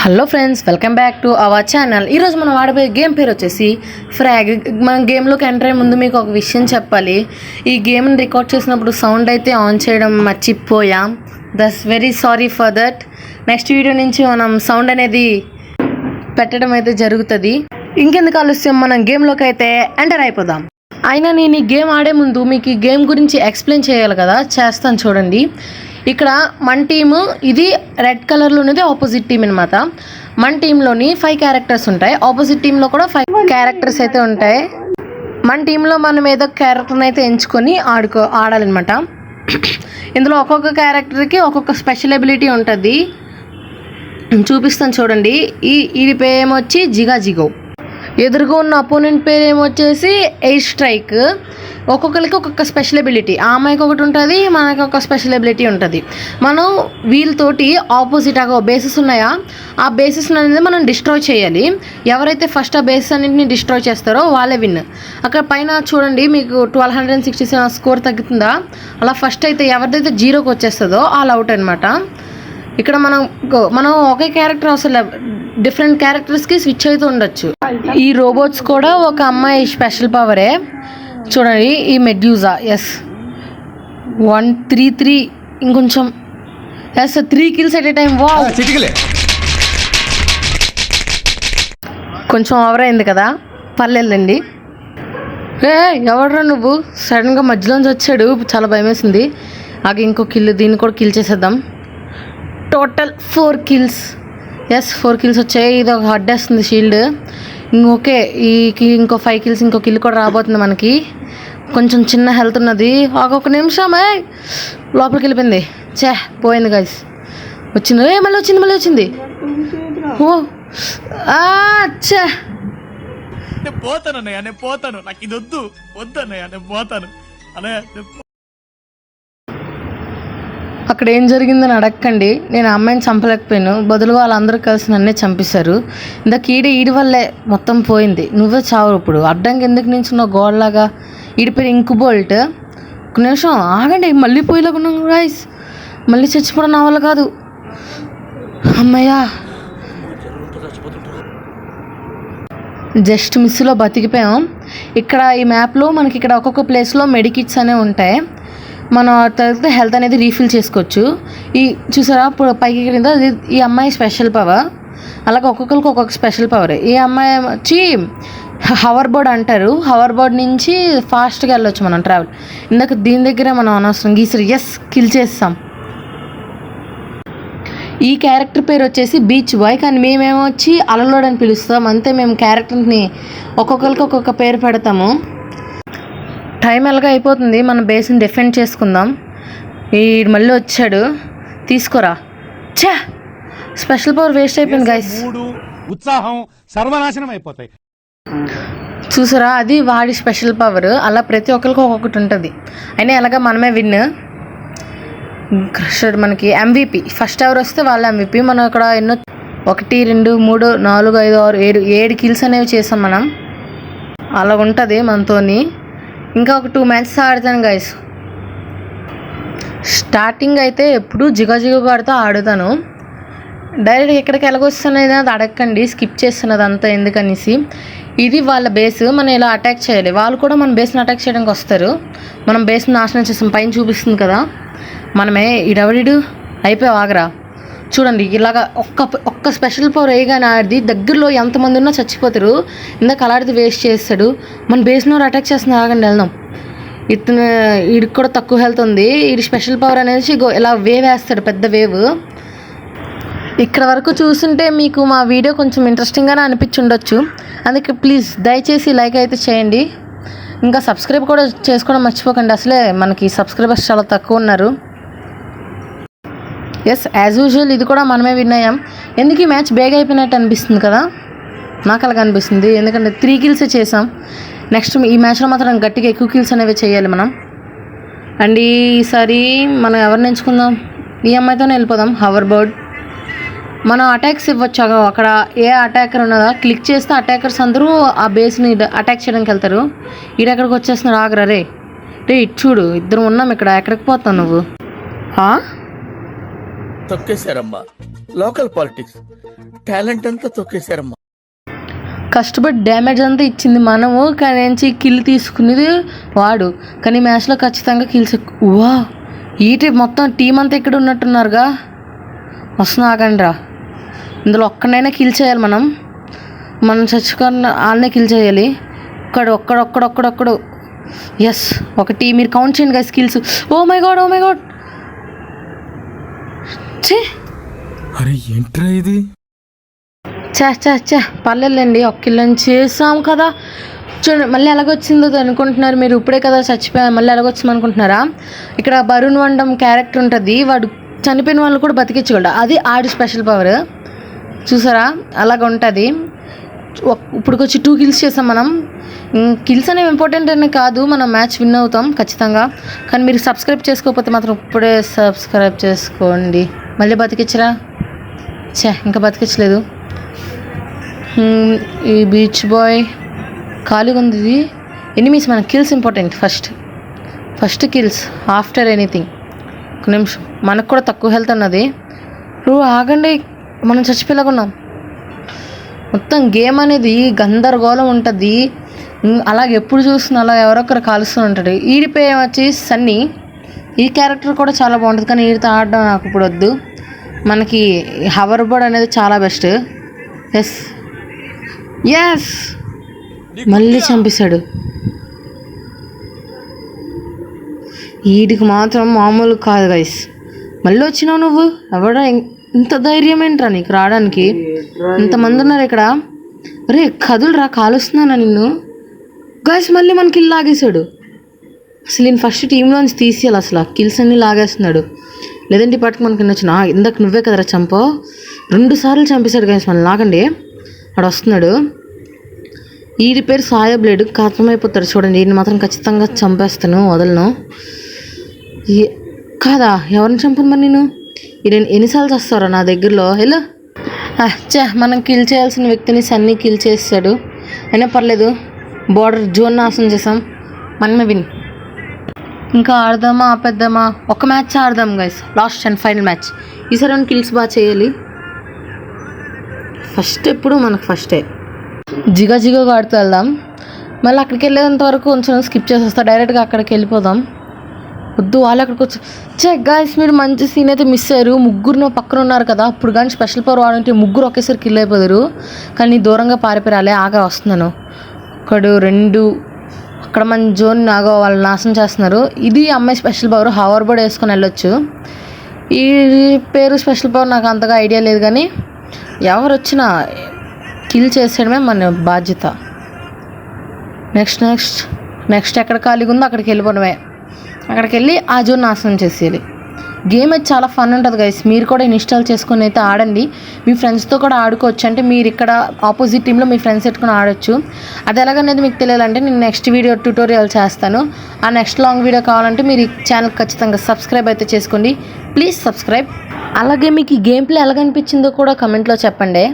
Hello friends, welcome back to our channel. ఈరోజు మనం ఆడబోయే game పేరు వచ్చేసి ఫ్రాగ్. మనం గేమ్లోకి ఎంటర్ అయ్యే ముందు మీకు ఒక విషయం చెప్పాలి. ఈ గేమ్ని రికార్డ్ చేసినప్పుడు సౌండ్ అయితే ఆన్ చేయడం మర్చిపోయాం. That's very sorry for that. Next video నుంచి మనం సౌండ్ అనేది పెట్టడం అయితే జరుగుతుంది. ఇంకెందుకు ఆలస్యం, మనం గేమ్లోకి అయితే ఎంటర్ అయిపోదాం. అయినా నేను ఈ గేమ్ ఆడే ముందు మీకు ఈ గేమ్ గురించి ఎక్స్ప్లెయిన్ చేయాలి కదా, చేస్తాను చూడండి. ఇక్కడ మన టీము ఇది రెడ్ కలర్లో ఉన్నది ఆపోజిట్ టీం అనమాట. మన టీంలోని 5 క్యారెక్టర్స్ ఉంటాయి, ఆపోజిట్ టీంలో కూడా 5 క్యారెక్టర్స్ అయితే ఉంటాయి. మన టీంలో మనం ఏదో క్యారెక్టర్ని అయితే ఎంచుకొని ఆడాలన్నమాట. ఇందులో ఒక్కొక్క క్యారెక్టర్కి ఒక్కొక్క స్పెషల్ ఎబిలిటీ ఉంటుంది. చూపిస్తాను చూడండి. ఈ పేరు ఏమొచ్చి జిగో. ఎదురుగా ఉన్న అపోనెంట్ పేరు ఏమొచ్చేసి ఎయిర్ స్ట్రైక్. ఒక్కొక్కరికి ఒక్కొక్క స్పెషల్ ఎబిలిటీ. ఆ అమ్మాయికి ఒకటి ఉంటుంది, మనకి ఒక స్పెషల్ ఎబిలిటీ ఉంటుంది. మనం వీళ్ళతోటి ఆపోజిట్ బేసెస్ ఉన్నాయా, ఆ బేసెస్ అనేది మనం డిస్ట్రాయ్ చేయాలి. ఎవరైతే ఫస్ట్ ఆ బేసెస్ అన్నింటినీ డిస్ట్రాయ్ చేస్తారో వాళ్ళే విన్. అక్కడ పైన చూడండి, మీకు 1267 స్కోర్ తగ్గుతుందా. అలా ఫస్ట్ అయితే ఎవరిదైతే 0కి వచ్చేస్తుందో వాళ్ళు అవుట్ అనమాట. ఇక్కడ మనం ఒకే క్యారెక్టర్ అసలు డిఫరెంట్ క్యారెక్టర్స్కి స్విచ్ అవుతూ ఉండొచ్చు. ఈ రోబోట్స్ కూడా ఒక అమ్మాయి స్పెషల్ పవరే. చూడండి, ఈ మెడ్యూజా. ఎస్ 133 ఇంకొంచెం. Yes 3 kills at a time. వా, కొంచెం ఓవర్ అయింది కదా, పర్లేదండి. ఎవడరా నువ్వు, సడన్గా మధ్యలోంచి వచ్చాడు, చాలా భయం వేసింది. ఇంకో కిల్, దీన్ని కూడా కిల్ చేసేద్దాం. Total 4 kills. ఎస్ 4 kills వచ్చాయి. ఇది ఒక అడ్డేస్తుంది షీల్డ్. ఓకే, ఇంకో 5 kills, ఇంకో కిల్ కూడా రాబోతుంది మనకి. కొంచెం చిన్న హెల్త్ ఉన్నది. ఒక్కొక్క నిమిషమే లోపలికి వెళ్ళిపోయింది. పోయింది గైస్. వచ్చింది, మళ్ళీ వచ్చింది. ఓ పోతాను, నాకు ఇది వద్దన్నయ్య, నేను పోతాను అన్నయ్య. అక్కడ ఏం జరిగిందని అడగకండి. నేను ఆ అమ్మాయిని చంపలేకపోయాను, బదులుగా వాళ్ళందరూ కలిసి నన్నే చంపేశారు. ఇందాక ఈడి వల్లే మొత్తం పోయింది. నువ్వే చావు ఇప్పుడు. అడ్డంగా ఎందుకు నించున్నావు గోడలాగా. ఈడి పేరు ఇంకుబోల్ట్. ఒక నిమిషం ఆగండి, మళ్ళీ పోయేలాగా ఉన్నాం రైస్. మళ్ళీ చచ్చిపోవడం నా వల్ల కాదు. అమ్మయ్యా, జస్ట్ మిస్లో బతికిపోయాం. ఇక్కడ ఈ మ్యాప్లో మనకి ఇక్కడ ఒక్కొక్క ప్లేస్లో మెడికిట్స్ అనేవి ఉంటాయి. మనం తర్వాత హెల్త్ అనేది రీఫిల్ చేసుకోవచ్చు. చూసారా పైకి క్రింద, ఈ అమ్మాయి స్పెషల్ పవర్. అలాగే ఒక్కొక్కరికి ఒక్కొక్క స్పెషల్ పవర్. ఈ అమ్మాయి వచ్చి హవర్ బోర్డ్ అంటారు. హవర్ బోర్డ్ నుంచి ఫాస్ట్గా వెళ్ళొచ్చు మనం ట్రావెల్. ఇందాక దీని దగ్గరే మనం అనవసరం గీసరి. ఎస్, కిల్ చేస్తాం. ఈ క్యారెక్టర్ పేరు వచ్చేసి బీచ్ బాయ్, కానీ మేమేమో వచ్చి అలలోడ్ అని పిలుస్తాం. అంతే, మేము క్యారెక్టర్ని ఒక్కొక్కరికి ఒక్కొక్క పేరు పెడతాము. టైం ఎలాగ అయిపోతుంది, మన బేస్ని డిఫెండ్ చేసుకుందాం. మళ్ళీ వచ్చాడు, తీసుకోరా. స్పెషల్ పవర్ వేస్ట్ అయిపోయింది గైస్. ఉత్సాహం సర్వనాశనం అయిపోతాయి. చూసారా, అది వాడి స్పెషల్ పవర్. అలా ప్రతి ఒక్కరికి ఒక్కొక్కటి ఉంటుంది. అయినా ఎలాగ మనమే విన్. క్రషర్ మనకి MVP. ఫస్ట్ ఎవరు వస్తే వాళ్ళ MVP. మనం ఇక్కడ ఎన్నో 1 2 3 4 5 6 7 kills అనేవి చేసాం మనం. అలా ఉంటుంది మనతోని. ఇంకా ఒక 2 matches ఆడతాను గైస్. స్టార్టింగ్ అయితే ఎప్పుడు జిగజిగపాడుతూ ఆడుతాను. డైరెక్ట్ ఎక్కడికి ఎలాగొస్తున్నది అది అడగకండి, స్కిప్ చేస్తున్నది అంతా ఎందుకనేసి. ఇది వాళ్ళ బేస్. మనం ఇలా అటాక్ చేయాలి. వాళ్ళు కూడా మన బేస్ని అటాక్ చేయడానికి వస్తారు. మనం బేస్ని నాశనం చేస్తాం. పైన చూపిస్తుంది కదా, మనమే ఇడవడిడు అయిపోయి ఆగరా. చూడండి, ఇలాగా ఒక్క స్పెషల్ పవర్ వేయగానే ఆడిది దగ్గరలో ఎంతమంది ఉన్నా చచ్చిపోతారు. ఇందాక అలాంటిది వేస్ట్ చేస్తాడు. మన బేస్లో అటాక్ చేస్తున్నారు. ఆగండి, వెళ్దాం. వీడికి కూడా తక్కువ హెల్త్ ఉంది. వీడి స్పెషల్ పవర్ అనేది ఇలా వేవ్ వేస్తాడు, పెద్ద వేవ్. ఇక్కడ వరకు చూస్తుంటే మీకు మా వీడియో కొంచెం ఇంట్రెస్టింగ్గానే అనిపించి ఉండొచ్చు. అందుకే ప్లీజ్ దయచేసి లైక్ అయితే చేయండి. ఇంకా సబ్స్క్రైబ్ కూడా చేసుకోవడం మర్చిపోకండి. అసలే మనకి సబ్స్క్రైబర్స్ చాలా తక్కువ ఉన్నారు. ఎస్, యాజ్ యూజువల్ ఇది కూడా మనమే విన్ అయ్యాం. ఎందుకు ఈ మ్యాచ్ బేగా అయిపోయినట్టు అనిపిస్తుంది కదా, నాకు అలాగ అనిపిస్తుంది. ఎందుకంటే 3 kills చేసాం. నెక్స్ట్ ఈ మ్యాచ్లో మాత్రం గట్టిగా ఎక్కువ కిల్స్ అనేవి చేయాలి మనం. అండ్ ఈసారి మనం ఎవరిని ఎంచుకుందాం, ఈ అమ్మాయితోనే వెళ్ళిపోదాం. Hour board. మనం అటాక్స్ ఇవ్వచ్చు. అక్కడ ఏ అటాకర్ ఉన్నదా క్లిక్ చేస్తే అటాకర్స్ అందరూ ఆ బేస్ని అటాక్ చేయడానికి వెళ్తారు. ఎక్కడికి వచ్చేస్తున్నారు, ఆగరా రే. ఇటు చూడు, ఇద్దరు ఉన్నాం ఇక్కడ. ఎక్కడికి పోతావు నువ్వు? తొక్కేశారమ్మా, లోకల్ పాలిటిక్స్. టాలెంట్ అంతా తొక్కేశారమ్మా. కష్టపడి డ్యామేజ్ అంతా ఇచ్చింది మనము, కానీ కిల్ తీసుకునేది వాడు. కానీ మ్యాచ్లో ఖచ్చితంగా కిల్స్ వా ఈటి మొత్తం టీం అంతా ఇక్కడ ఉన్నట్టున్నారుగా. వస్తున్నా ఆగండి రా. ఇందులో ఒక్కడైనా కిల్ చేయాలి మనం చచ్చుకొని వాళ్ళనే కిల్ చేయాలి. ఒక్కడు ఎస్ ఒకటి. మీరు కౌంట్ చేయండి కదా స్కిల్స్. ఓ మై గాడ్ చే అరే ఏంట్రా ఇది? చే పర్లేదులేండి, ఒక కిల్లని చేసాం కదా. చూడండి మళ్ళీ ఎలాగొచ్చిందో అనుకుంటున్నారు మీరు. ఇప్పుడే కదా చచ్చిపోయాను మళ్ళీ ఎలాగొచ్చింది అనుకుంటున్నారా? ఇక్కడ బరుణ్ వండం క్యారెక్టర్ ఉంటుంది, వాడు చనిపోయిన వాళ్ళు కూడా బతికించగలడు. అది ఆడి స్పెషల్ పవర్. చూసారా అలాగ ఉంటుంది. ఇప్పుడుకొచ్చి 2 కిల్స్ చేసాం మనం. కిల్స్ అనేవి ఇంపార్టెంట్ అని కాదు, మనం మ్యాచ్ విన్ అవుతాం ఖచ్చితంగా. కానీ మీరు సబ్స్క్రైబ్ చేసుకోకపోతే మాత్రం ఇప్పుడే సబ్స్క్రైబ్ చేసుకోండి. మళ్ళీ బతికించరా? ఇంకా బతికించలేదు. ఈ బీచ్ బాయ్ ఖాళీగా ఉంది. ఇది ఎనిమీస్, మన kills important. First kills after anything. ఒక నిమిషం, మనకు కూడా తక్కువ హెల్త్ ఉన్నది. ఆగండి, మనం చచ్చిపోయేలాగున్నాం. మొత్తం గేమ్ అనేది గందరగోళం ఉంటుంది. అలాగే ఎప్పుడు చూస్తున్నా అలా ఎవరొకరు కాలుస్తూ ఉంటాడు. ఈడి పేరు వచ్చి సన్నీ. ఈ క్యారెక్టర్ కూడా చాలా బాగుంటుంది, కానీ ఈడితో ఆడడం నాకు ఇప్పుడు వద్దు. మనకి హవర్ బోర్డ్ అనేది చాలా బెస్ట్. ఎస్ మళ్ళీ చంపేశాడు. వీడికి మాత్రం మామూలు కాదు గైస్. మళ్ళీ వచ్చినావు నువ్వు. ఎవడా ఇంత ధైర్యం ఏంట్రా నీకు రావడానికి? ఇంతమంది ఉన్నారు ఇక్కడ. రే కదులురా, కాలుస్తున్నానా నిన్ను? గైస్ మళ్ళీ మన కిల్ లాగేశాడు. అసలు నేను ఫస్ట్ టీంలోంచి తీసేయాలి. అసలు కిల్స్ అన్నీ లాగేస్తున్నాడు. లేదంటే ఇప్పటికి మనకి నచ్చిన ఇందాక నువ్వే కదరా చంపో. 2 సార్లు చంపేశాడు గైస్ మనం. లాగండి, వాడు వస్తున్నాడు. ఈడి పేరు సాయ బ్లేడ్. అర్థమైపోతాడు చూడండి. ఈయన మాత్రం ఖచ్చితంగా చంపేస్తాను, వదలను. కాదా ఎవరిని చంపను మరి నేను? ఈయన ఎన్నిసార్లు చేస్తారా నా దగ్గరలో? హలో మనం కిల్ చేయాల్సిన వ్యక్తిని సన్నీ కిల్ చేసాడు. అయినా పర్లేదు, బార్డర్ జోన్ నాశనం చేసాం, మనమే విన్. ఇంకా ఆడదామా ఆపేద్దామా? ఒక మ్యాచ్ ఆడదాం guys, last and final match. ఈసారి మనం కిల్స్ బాగా చేయాలి. ఎప్పుడు మనకు ఫస్టే. జిగగా ఆడుతూ వెళ్దాం. మళ్ళీ అక్కడికి వెళ్ళేంత వరకు కొంచెం స్కిప్ చేసేస్తా. డైరెక్ట్గా అక్కడికి వెళ్ళిపోదాం. వద్దు, వాళ్ళు అక్కడికి వచ్చి గైస్ మీరు మంచి సీన్ అయితే మిస్ అయ్యారు. ముగ్గురు పక్కన ఉన్నారు కదా, అప్పుడు కానీ స్పెషల్ పవర్ వాడంటే ముగ్గురు ఒకేసారి కిల్ అయిపోయారు. కానీ దూరంగా పారిపోయాలి. ఆగా వస్తున్నాను. 1 2 అక్కడ మన జోన్ ఆగా వాళ్ళు నాశనం చేస్తున్నారు. ఇది అమ్మాయి స్పెషల్ పవర్. హవర్ బోర్డ్ వేసుకొని వెళ్ళొచ్చు. ఈ పేరు స్పెషల్ పవర్ నాకు అంతగా ఐడియా లేదు, కానీ ఎవరు వచ్చినా కిల్ చేసేయడమే మన బాధ్యత. నెక్స్ట్ ఎక్కడ ఖాళీగా ఉందో అక్కడికి వెళ్ళిపోవడమే. అక్కడికి వెళ్ళి ఆ జోన్ నాశనం చేసేయాలి. గేమ్ అయితే చాలా ఫన్ ఉంటుంది గైస్. మీరు కూడా ఇన్స్టాల్ చేసుకుని అయితే ఆడండి. మీ ఫ్రెండ్స్తో కూడా ఆడుకోవచ్చు. అంటే మీరు ఇక్కడ ఆపోజిట్ టీంలో మీ ఫ్రెండ్స్ పెట్టుకుని ఆడొచ్చు. అది ఎలాగనేది మీకు తెలియాలంటే నేను నెక్స్ట్ వీడియో ట్యూటోరియల్ చేస్తాను. ఆ నెక్స్ట్ లాంగ్ వీడియో కావాలంటే మీరు ఈ ఛానల్ ఖచ్చితంగా సబ్స్క్రైబ్ అయితే చేసుకోండి. Please subscribe. అలాగే మీకు ఈ గేమ్ ప్లే ఎలాగనిపించిందో కూడా కమెంట్లో చెప్పండి.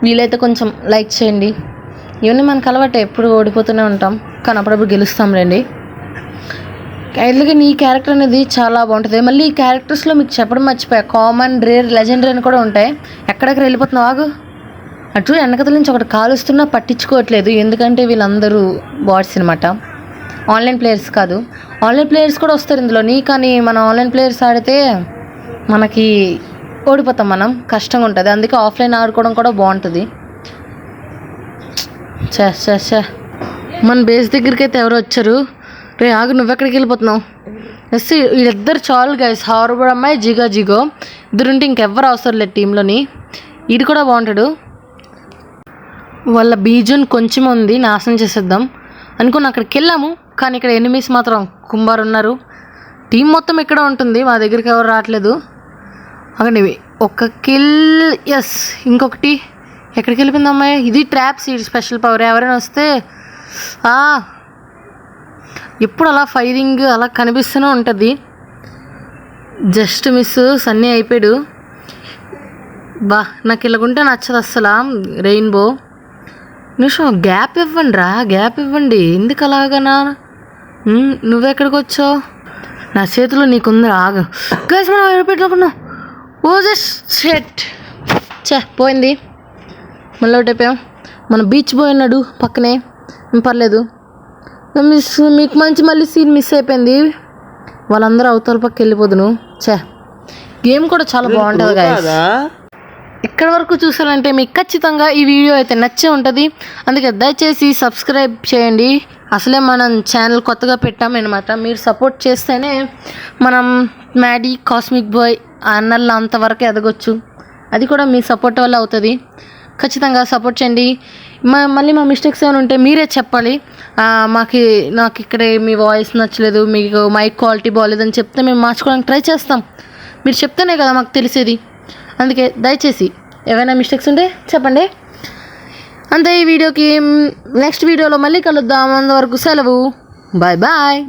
వీలైతే కొంచెం లైక్ చేయండి. ఇవన్నీ మనకు అలవాటే, ఎప్పుడు ఓడిపోతూనే ఉంటాం, కానీ అప్పుడప్పుడు గెలుస్తాం రండి. అలాగే నీ క్యారెక్టర్ అనేది చాలా బాగుంటుంది. మళ్ళీ ఈ క్యారెక్టర్స్లో మీకు చెప్పడం మర్చిపోయా, కామన్, రేర్, లెజెండరీ అని కూడా ఉంటాయి. ఎక్కడెక్కడ వెళ్ళిపోతున్నావు ఆగు. అటు వెనకతల నుంచి ఒకటి కాలుస్తున్నా పట్టించుకోవట్లేదు, ఎందుకంటే వీళ్ళందరూ బాట్స్ అనమాట, ఆన్లైన్ ప్లేయర్స్ కాదు. ఆన్లైన్ ప్లేయర్స్ కూడా వస్తారు ఇందులోని, కానీ మన ఆన్లైన్ ప్లేయర్స్ ఆడితే మనకి ఓడిపోతాం, మనం కష్టంగా ఉంటుంది. అందుకే ఆఫ్లైన్ ఆడుకోవడం కూడా బాగుంటుంది. మన బేస్ దగ్గరికి అయితే ఎవరు వచ్చారు? రే ఆగు, నువ్వెక్కడికి వెళ్ళిపోతున్నావు? ఎస్ వీళ్ళిద్దరు చాలు గైస్. హార్బర్ అమ్మాయి జిగో ఇద్దరుంటే ఇంకెవ్వరు అవసరం లేదు టీంలోని. ఇది కూడా బాగుంటాడు. వాళ్ళ బీజన్ కొంచెం ఉంది, నాశనం చేసేద్దాం అనుకుని అక్కడికి వెళ్ళాము. కానీ ఇక్కడ ఎనిమీస్ మాత్రం కుంభారు ఉన్నారు. టీం మొత్తం ఇక్కడ ఉంటుంది, మా దగ్గరికి ఎవరు రావట్లేదు. అక్కడి ఒక కిల్. ఎస్ ఇంకొకటి ఎక్కడికి వెళ్ళిపోయింది అమ్మాయి? ఇది ట్రాప్ సీడ్ స్పెషల్ పవర్. ఎవరైనా వస్తే ఎప్పుడు అలా ఫైరింగ్ అలా కనిపిస్తూనే ఉంటుంది. జస్ట్ మిస్, సన్నీ అయిపోయాడు. నాకు ఇలాగుంటే నచ్చదు అస్సలు. రెయిన్బో నిమిషం గ్యాప్ ఇవ్వండి రా, గ్యాప్ ఇవ్వండి. ఎందుకు అలాగనా? నువ్వెక్కడికి వచ్చావు? నా చేతిలో నీకుంది, ఆగు. గైస్ మనం ఎయిర్పెట్టుకున్నాం. ఓ జస్ట్ షెట్ పోయింది. మళ్ళీ ఒకటి అయిపోయాం. మన బీచ్ బాయ్ ఉన్నాడు పక్కనే, పర్లేదు. మీకు మంచి మళ్ళీ సీన్ మిస్ అయిపోయింది. వాళ్ళందరూ అవతల పక్క వెళ్ళిపోదును. గేమ్ కూడా చాలా బాగుంటుంది గాయ్స్. ఇక్కడ వరకు చూసారంటే మీకు ఖచ్చితంగా ఈ వీడియో అయితే నచ్చే ఉంటుంది. అందుకే దయచేసి సబ్స్క్రైబ్ చేయండి. అసలే మనం ఛానల్ కొత్తగా పెట్టామన్నమాట. మీరు సపోర్ట్ చేస్తేనే మనం మ్యాడీ, కాస్మిక్ బాయ్ అన్నల్లో అంతవరకు ఎదగొచ్చు. అది కూడా మీ సపోర్ట్ వల్ల అవుతుంది. ఖచ్చితంగా సపోర్ట్ చేయండి. మళ్ళీ మా మిస్టేక్స్ ఏమైనా ఉంటే మీరే చెప్పాలి. నాకు ఇక్కడ మీ వాయిస్ నచ్చలేదు, మీకు మైక్ క్వాలిటీ బాగాలేదని చెప్తే మేము మార్చుకోవడానికి ట్రై చేస్తాం. మీరు చెప్తేనే కదా మాకు తెలిసేది. అందుకే దయచేసి ఏవైనా మిస్టేక్స్ ఉంటే చెప్పండి. అంతే ఈ వీడియోకి. నెక్స్ట్ వీడియోలో మళ్ళీ కలుద్దాం. అంతవరకు సెలవు. Bye bye.